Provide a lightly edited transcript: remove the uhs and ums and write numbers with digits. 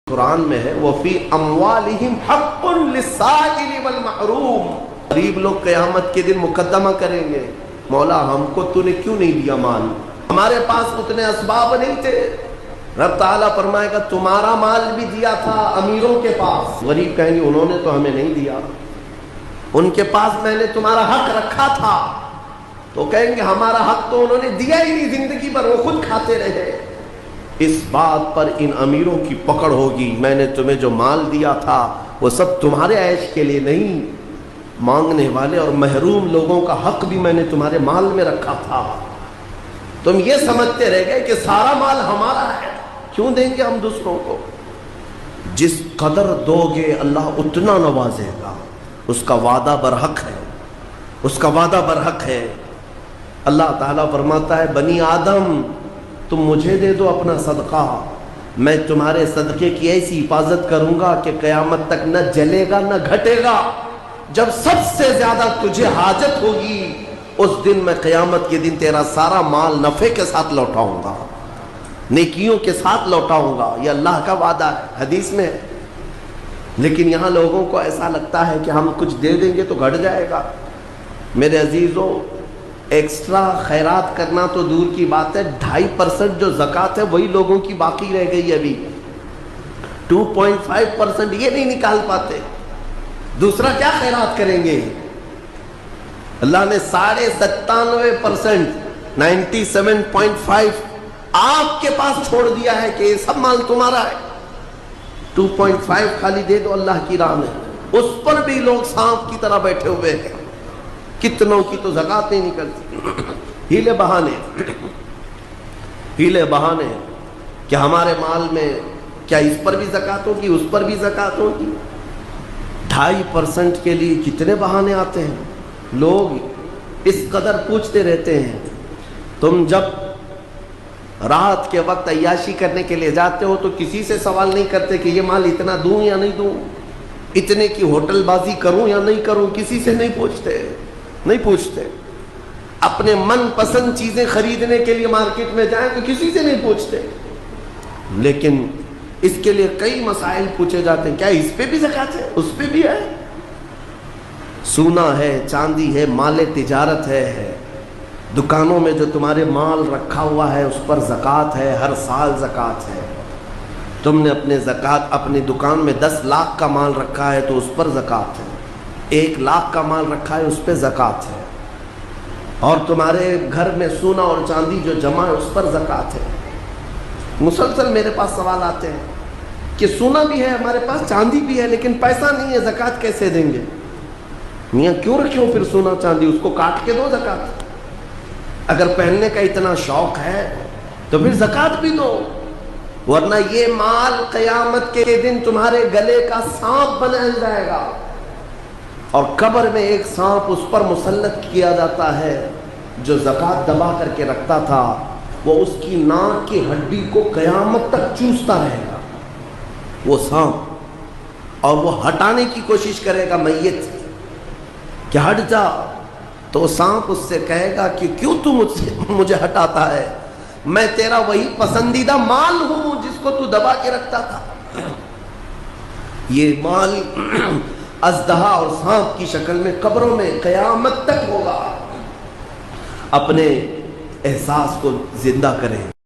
قرآن میں ہے وَفِي أَمْوَالِهِمْ حَقٌّ لِلسَّائِلِ وَالْمَحْرُومِ۔ غریب لوگ قیامت کے دن مقدمہ کریں گے، مولا ہم کو تو نے کیوں نہیں دیا مال، ہمارے پاس اتنے اسباب نہیں تھے۔ رب تعالیٰ فرمائے گا تمہارا مال بھی دیا تھا امیروں کے پاس، غریب کہیں گے انہوں نے تو ہمیں نہیں دیا، ان کے پاس میں نے تمہارا حق رکھا تھا، تو کہیں گے ہمارا حق تو انہوں نے دیا ہی نہیں زندگی پر، وہ خود کھاتے رہے۔ اس بات پر ان امیروں کی پکڑ ہوگی، میں نے تمہیں جو مال دیا تھا وہ سب تمہارے عیش کے لیے نہیں، مانگنے والے اور محروم لوگوں کا حق بھی میں نے تمہارے مال میں رکھا تھا، تم یہ سمجھتے رہ گئے کہ سارا مال ہمارا ہے، کیوں دیں گے ہم دوسروں کو؟ جس قدر دو گے اللہ اتنا نوازے گا، اس کا وعدہ برحق ہے، اس کا وعدہ برحق ہے۔ اللہ تعالیٰ فرماتا ہے بنی آدم تم مجھے دے دو اپنا صدقہ، میں تمہارے صدقے کی ایسی حفاظت کروں گا کہ قیامت تک نہ جلے گا نہ گھٹے گا۔ جب سب سے زیادہ تجھے حاجت ہوگی اس دن میں قیامت کے دن تیرا سارا مال نفع کے ساتھ لوٹاؤں گا، نیکیوں کے ساتھ لوٹاؤں گا، یہ اللہ کا وعدہ ہے، حدیث میں ہے۔ لیکن یہاں لوگوں کو ایسا لگتا ہے کہ ہم کچھ دے دیں گے تو گھٹ جائے گا۔ میرے عزیزوں، ایکسٹرا خیرات کرنا تو دور کی بات ہے، 2.5% جو زکوٰۃ ہے وہی لوگوں کی باقی رہ گئی ابھی، 2.5% یہ نہیں نکال پاتے، دوسرا کیا خیرات کریں گے؟ اللہ نے 97.5%، 97.5 آپ کے پاس چھوڑ دیا ہے کہ یہ سب مال تمہارا ہے، 2.5 خالی دے دو اللہ کی راہ میں، اس پر بھی لوگ سانپ کی طرح بیٹھے ہوئے ہیں، کتنوں کی تو زکوٰۃ نہیں نکلتی، ہیلے بہانے کہ ہمارے مال میں کیا اس پر بھی زکوٰۃ ہوگی اس پر بھی زکوٰۃ ہوگی۔ 2.5% کے لیے کتنے بہانے آتے ہیں، لوگ اس قدر پوچھتے رہتے ہیں۔ تم جب رات کے وقت عیاشی کرنے کے لیے جاتے ہو تو کسی سے سوال نہیں کرتے کہ یہ مال اتنا دوں یا نہیں دوں، اتنے کی ہوٹل بازی کروں یا نہیں کروں، کسی سے نہیں پوچھتے۔ اپنے من پسند چیزیں خریدنے کے لیے مارکیٹ میں جائیں تو کسی سے نہیں پوچھتے، لیکن اس کے لیے کئی مسائل پوچھے جاتے ہیں، کیا اس پہ بھی زکوٰۃ ہے، اس پہ بھی ہے؟ سونا ہے، چاندی ہے، مال تجارت ہے، دکانوں میں جو تمہارے مال رکھا ہوا ہے اس پر زکوٰۃ ہے، ہر سال زکوٰۃ ہے۔ تم نے اپنے زکوٰۃ اپنی دکان میں 10 لاکھ کا مال رکھا ہے تو اس پر زکوٰۃ ہے، 1 لاکھ کا مال رکھا ہے اس پہ زکوٰۃ ہے، اور تمہارے گھر میں سونا اور چاندی جو جمع ہے اس پر زکوٰۃ ہے۔ مسلسل میرے پاس سوال آتے ہیں کہ سونا بھی ہے ہمارے پاس، چاندی بھی ہے، لیکن پیسہ نہیں ہے، زکوٰۃ کیسے دیں گے؟ میاں کیوں رکھے ہو پھر سونا چاندی، اس کو کاٹ کے دو زکوٰۃ، اگر پہننے کا اتنا شوق ہے تو پھر زکوٰۃ بھی دو، ورنہ یہ مال قیامت کے دن تمہارے گلے کا سانپ بنا جائے گا، اور قبر میں ایک سانپ اس پر مسلط کیا جاتا ہے جو زکوٰۃ دبا کر کے رکھتا تھا، وہ اس کی ناک کی ہڈی کو قیامت تک چوستا رہے گا وہ سانپ، اور وہ ہٹانے کی کوشش کرے گا میت کہ ہٹ جا، تو سانپ اس سے کہے گا کہ کیوں تو مجھے ہٹاتا ہے، میں تیرا وہی پسندیدہ مال ہوں جس کو تو دبا کے رکھتا تھا۔ یہ مال اژدہا اور سانپ کی شکل میں قبروں میں قیامت تک ہوگا۔ اپنے احساس کو زندہ کریں۔